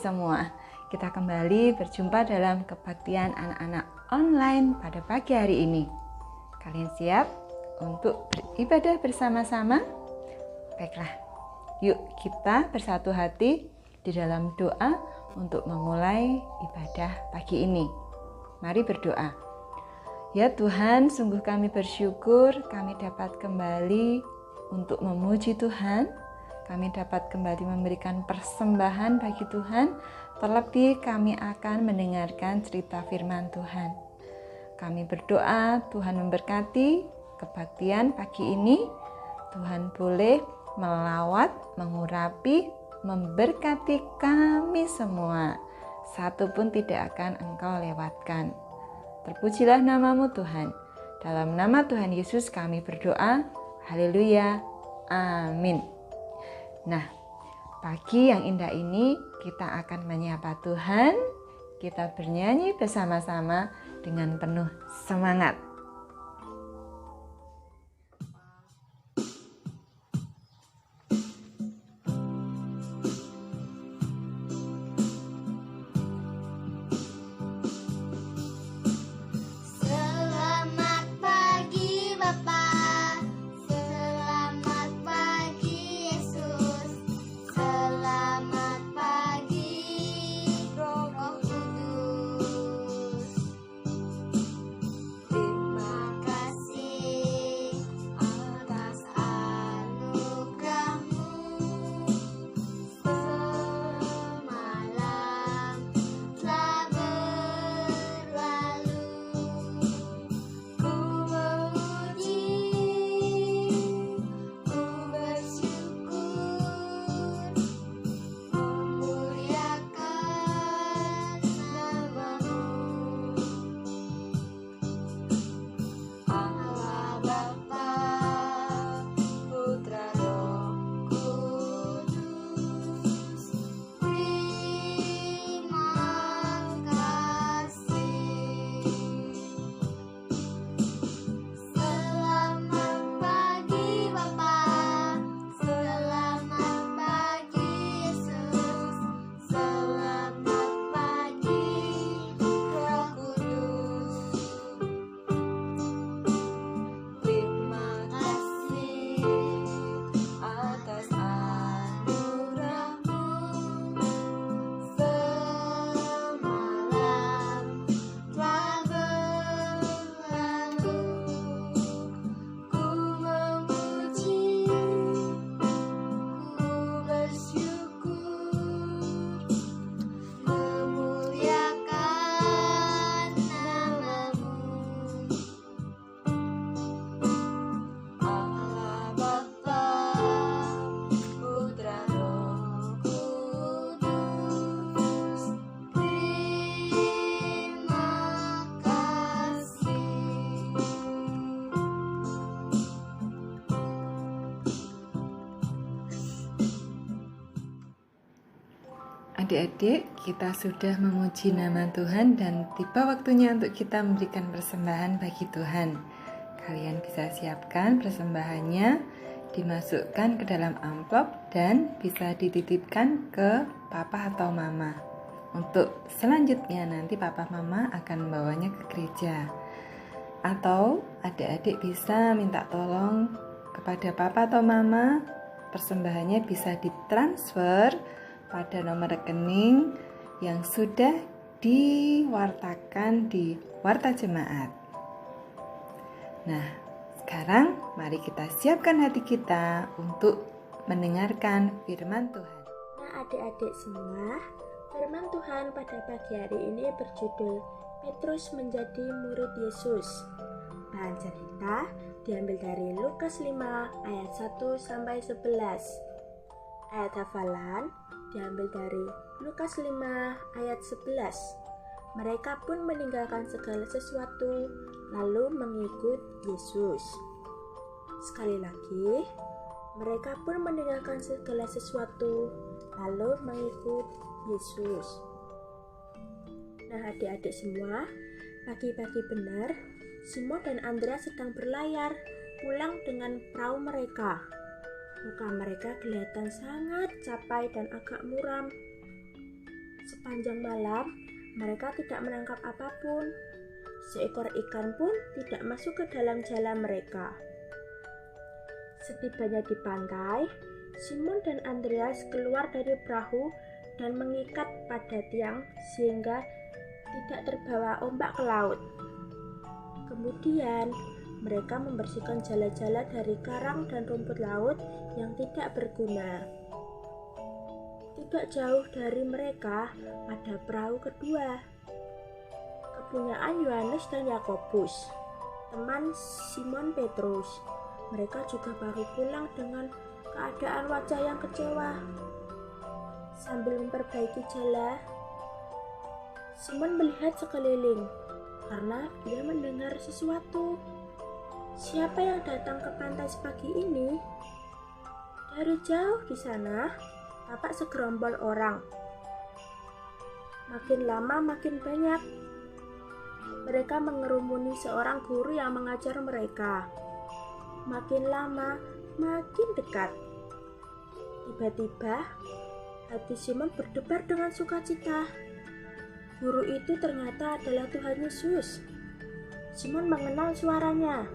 semua. Kita kembali berjumpa dalam kebaktian anak-anak online pada pagi hari ini. Kalian siap untuk beribadah bersama-sama? Baiklah, yuk kita bersatu hati di dalam doa untuk memulai ibadah pagi ini. Mari berdoa. Ya Tuhan, sungguh kami bersyukur kami dapat kembali untuk memuji Tuhan. Kami dapat kembali memberikan persembahan bagi Tuhan. Terlebih kami akan mendengarkan cerita firman Tuhan. Kami berdoa Tuhan memberkati kebaktian pagi ini. Tuhan boleh melawat, mengurapi, memberkati kami semua. Satu pun tidak akan Engkau lewatkan. Terpujilah namamu Tuhan. Dalam nama Tuhan Yesus kami berdoa. Haleluya. Amin. Nah, pagi yang indah ini kita akan menyapa Tuhan. Kita bernyanyi bersama-sama dengan penuh semangat. Adik-adik, kita sudah memuji nama Tuhan dan tiba waktunya untuk kita memberikan persembahan bagi Tuhan. Kalian bisa siapkan persembahannya, dimasukkan ke dalam amplop dan bisa dititipkan ke papa atau mama. Untuk selanjutnya nanti papa mama akan membawanya ke gereja. Atau adik-adik bisa minta tolong kepada papa atau mama, persembahannya bisa ditransfer pada nomor rekening yang sudah diwartakan di Warta Jemaat. Nah, sekarang mari kita siapkan hati kita untuk mendengarkan firman Tuhan. Nah, adik-adik semua, firman Tuhan pada pagi hari ini berjudul Petrus menjadi murid Yesus. Bahan cerita diambil dari Lukas 5 ayat 1 sampai 11. Ayat hafalan diambil dari Lukas 5 ayat 11. Mereka pun meninggalkan segala sesuatu lalu mengikut Yesus. Sekali lagi, mereka pun meninggalkan segala sesuatu lalu mengikut Yesus. Nah, adik-adik semua, pagi-pagi benar, Simon dan Andrea sedang berlayar pulang dengan perahu mereka. Muka mereka kelihatan sangat capai dan agak muram. Sepanjang malam, mereka tidak menangkap apapun. Seekor ikan pun tidak masuk ke dalam jala mereka. Setibanya di pantai, Simon dan Andreas keluar dari perahu dan mengikat pada tiang sehingga tidak terbawa ombak ke laut. Kemudian, mereka membersihkan jala-jala dari karang dan rumput laut yang tidak berguna. Tidak jauh dari mereka ada perahu kedua, kepunyaan Yohanes dan Yakobus, teman Simon Petrus. Mereka juga baru pulang dengan keadaan wajah yang kecewa. Sambil memperbaiki jala, Simon melihat sekeliling karena dia mendengar sesuatu. Siapa yang datang ke pantai sepagi ini? Dari jauh di sana, tampak segerombol orang. Makin lama makin banyak. Mereka mengerumuni seorang guru yang mengajar mereka. Makin lama makin dekat. Tiba-tiba, hati Simon berdebar dengan sukacita. Guru itu ternyata adalah Tuhan Yesus. Simon mengenal suaranya.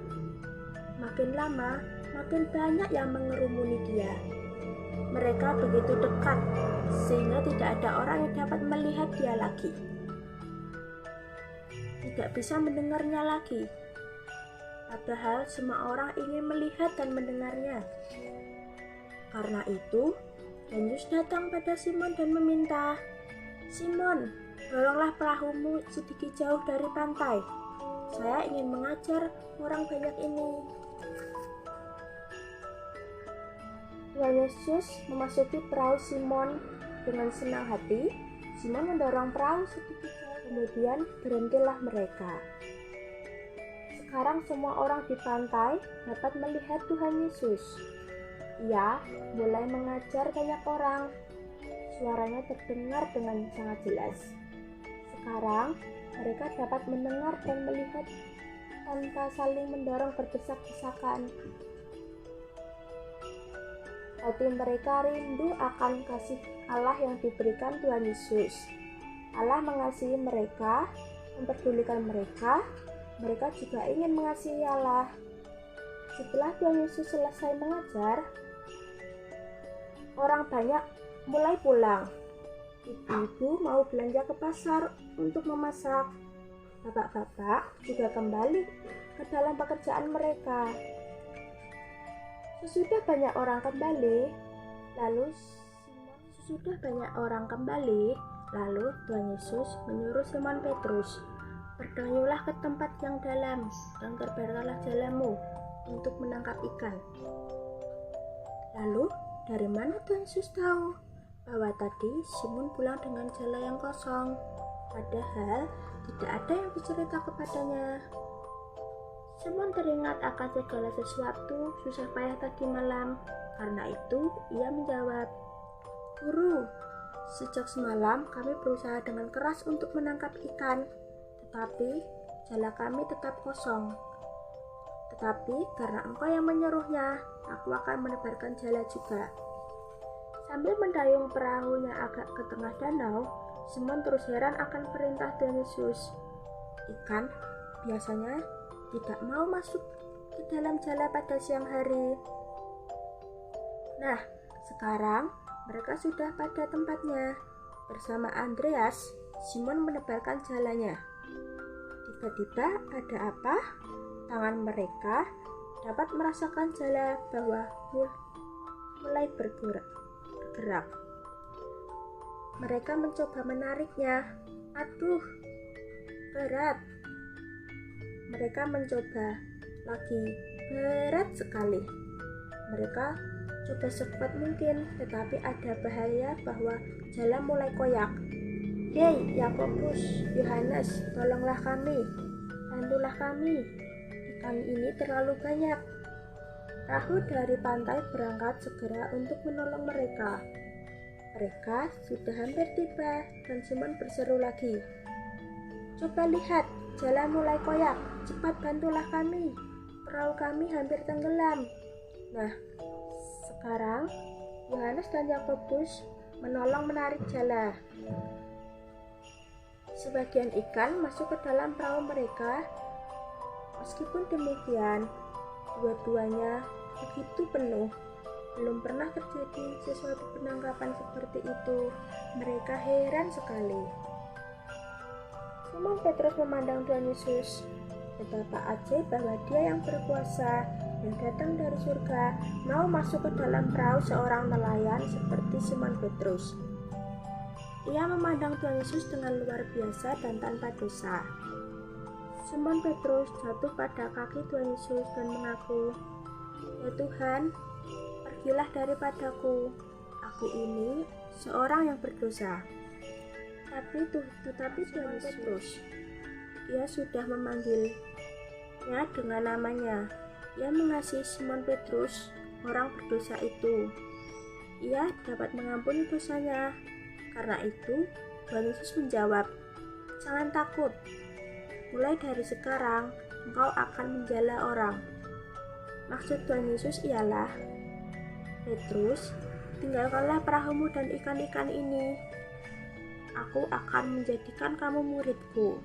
Makin lama, makin banyak yang mengerumuni dia. Mereka begitu dekat, sehingga tidak ada orang yang dapat melihat dia lagi. Tidak bisa mendengarnya lagi. Padahal semua orang ingin melihat dan mendengarnya. Karena itu, Yesus datang pada Simon dan meminta, "Simon, doronglah perahumu sedikit jauh dari pantai. Saya ingin mengajar orang banyak ini." Tuhan Yesus memasuki perahu Simon dengan senang hati. Simon mendorong perahu sedikit jauh, kemudian berhentilah mereka. Sekarang semua orang di pantai dapat melihat Tuhan Yesus. Ia mulai mengajar banyak orang. Suaranya terdengar dengan sangat jelas. Sekarang mereka dapat mendengar dan melihat tanpa saling mendorong berdesak-desakan. Hati mereka rindu akan kasih Allah yang diberikan Tuhan Yesus. Allah mengasihi mereka, memperdulikan mereka. Mereka juga ingin mengasihi Allah. Setelah Tuhan Yesus selesai mengajar, orang banyak mulai pulang. Ibu-ibu mau belanja ke pasar untuk memasak. Bapak-bapak juga kembali ke dalam pekerjaan mereka. Sesudah banyak orang kembali, lalu Tuhan Yesus menyuruh Simon Petrus, "Berdayulah ke tempat yang dalam dan terbanglah jalamu untuk menangkap ikan." Lalu, dari mana Tuhan Yesus tahu bahwa tadi Simon pulang dengan jala yang kosong? Padahal tidak ada yang bercerita kepadanya. Simon teringat akan segala sesuatu susah payah tadi malam. Karena itu, ia menjawab, "Guru, sejak semalam kami berusaha dengan keras untuk menangkap ikan, tetapi jala kami tetap kosong. Tetapi karena Engkau yang menyuruhnya, aku akan menebarkan jala juga." Sambil mendayung perahunya agak ke tengah danau, Simon terus heran akan perintah Tuhan Yesus. Ikan biasanya tidak mau masuk ke dalam jala pada siang hari. Nah, sekarang mereka sudah pada tempatnya. Bersama Andreas, Simon menebarkan jalanya. Tiba-tiba ada apa? Tangan mereka dapat merasakan jala bahwa mulai bergerak. Mereka mencoba menariknya. Aduh, berat. Mereka mencoba lagi, berat sekali. Mereka coba sekuat mungkin, tetapi ada bahaya bahwa jala mulai koyak. "Hei, Yakobus, Yohanes, tolonglah kami, bantulah kami. Ikan ini terlalu banyak." Perahu dari pantai berangkat segera untuk menolong mereka. Mereka sudah hampir tiba dan Simon berseru lagi, "Coba lihat, jala mulai koyak. Cepat bantulah kami. Perahu kami hampir tenggelam." Nah, sekarang Yohanes dan Yakobus menolong menarik jala. Sebagian ikan masuk ke dalam perahu mereka. Meskipun demikian, dua-duanya begitu penuh. Belum pernah terjadi sesuatu penangkapan seperti itu. Mereka heran sekali. Simon Petrus memandang Tuhan Yesus. Betapa ajaib bahwa Dia yang berkuasa, yang datang dari surga, mau masuk ke dalam perahu seorang nelayan seperti Simon Petrus. Ia memandang Tuhan Yesus dengan luar biasa dan tanpa dosa. Simon Petrus jatuh pada kaki Tuhan Yesus dan mengaku, "Ya Tuhan, pergilah daripadaku, aku ini seorang yang berdosa." Tetapi Tuhan Yesus, Ia sudah memanggilnya dengan namanya. Ia mengasihi Simon Petrus, orang berdosa itu. Ia dapat mengampuni dosanya. Karena itu, Tuhan Yesus menjawab, "Jangan takut. Mulai dari sekarang, engkau akan menjala orang." Maksud Tuhan Yesus ialah, "Petrus, tinggalkanlah perahumu dan ikan-ikan ini. Aku akan menjadikan kamu muridku.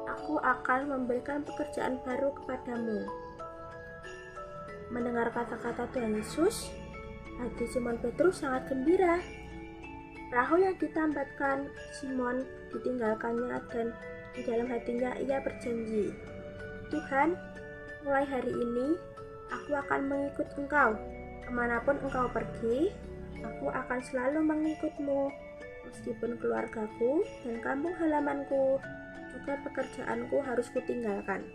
Aku akan memberikan pekerjaan baru kepadamu." Mendengar kata-kata Tuhan Yesus, hati Simon Petrus sangat gembira. Perahu yang ditambatkan Simon ditinggalkannya dan di dalam hatinya ia berjanji, "Tuhan, mulai hari ini aku akan mengikut Engkau. Kemanapun Engkau pergi, aku akan selalu mengikutmu. Meskipun keluargaku dan kampung halamanku, juga pekerjaanku harus kutinggalkan."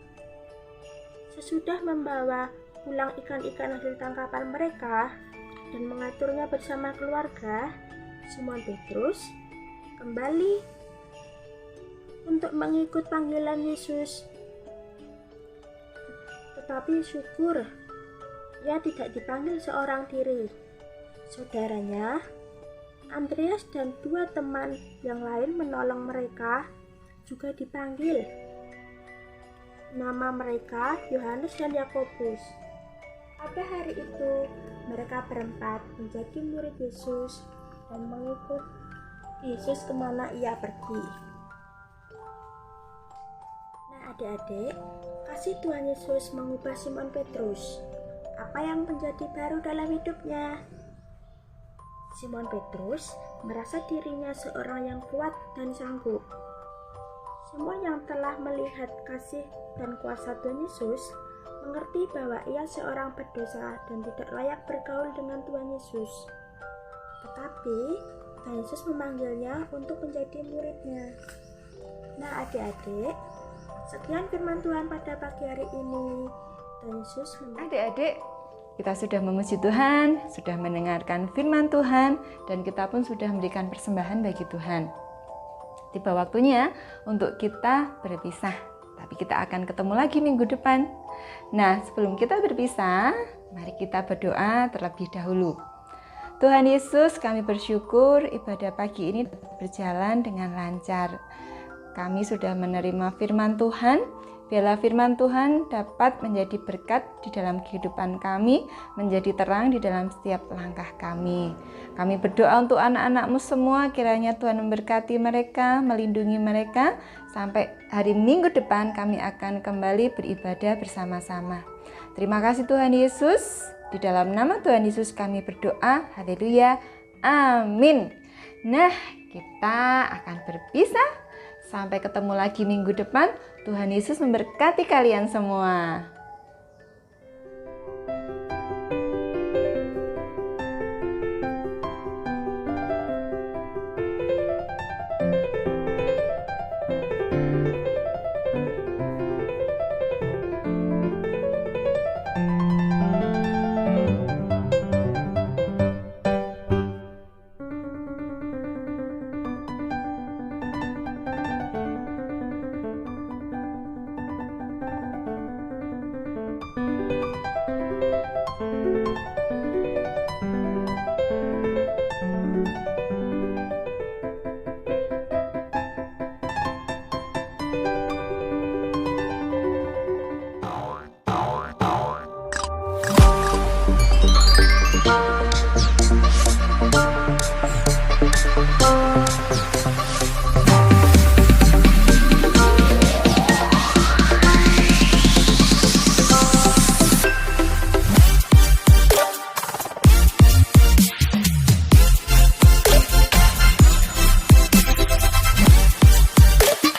Sesudah membawa pulang ikan-ikan hasil tangkapan mereka dan mengaturnya bersama keluarga, Simon Petrus kembali untuk mengikut panggilan Yesus. Tetapi syukur, ia tidak dipanggil seorang diri. Saudaranya, Andreas dan dua teman yang lain menolong mereka juga dipanggil. Nama mereka Yohanes dan Yakobus. Pada hari itu, mereka berempat menjadi murid Yesus dan mengikut Yesus kemana ia pergi. Nah adik-adik, kasih Tuhan Yesus mengubah Simon Petrus. Apa yang menjadi baru dalam hidupnya? Simon Petrus merasa dirinya seorang yang kuat dan sanggup. Semua yang telah melihat kasih dan kuasa Tuhan Yesus mengerti bahwa ia seorang berdosa dan tidak layak bergaul dengan Tuhan Yesus. Tetapi Tuhan Yesus memanggilnya untuk menjadi muridnya. Nah adik-adik, sekian firman Tuhan pada pagi hari ini. Tuhan Yesus Adik-adik, kita sudah memuji Tuhan, sudah mendengarkan firman Tuhan, dan kita pun sudah memberikan persembahan bagi Tuhan. Tiba waktunya untuk kita berpisah, tapi kita akan ketemu lagi minggu depan. Nah, sebelum kita berpisah, mari kita berdoa terlebih dahulu. Tuhan Yesus, kami bersyukur ibadah pagi ini berjalan dengan lancar. Kami sudah menerima firman Tuhan. Biarlah firman Tuhan dapat menjadi berkat di dalam kehidupan kami, menjadi terang di dalam setiap langkah kami. Kami berdoa untuk anak-anak-Mu semua, kiranya Tuhan memberkati mereka, melindungi mereka, sampai hari Minggu depan kami akan kembali beribadah bersama-sama. Terima kasih Tuhan Yesus. Di dalam nama Tuhan Yesus kami berdoa. Haleluya. Amin. Nah, kita akan berpisah. Sampai ketemu lagi minggu depan. Tuhan Yesus memberkati kalian semua.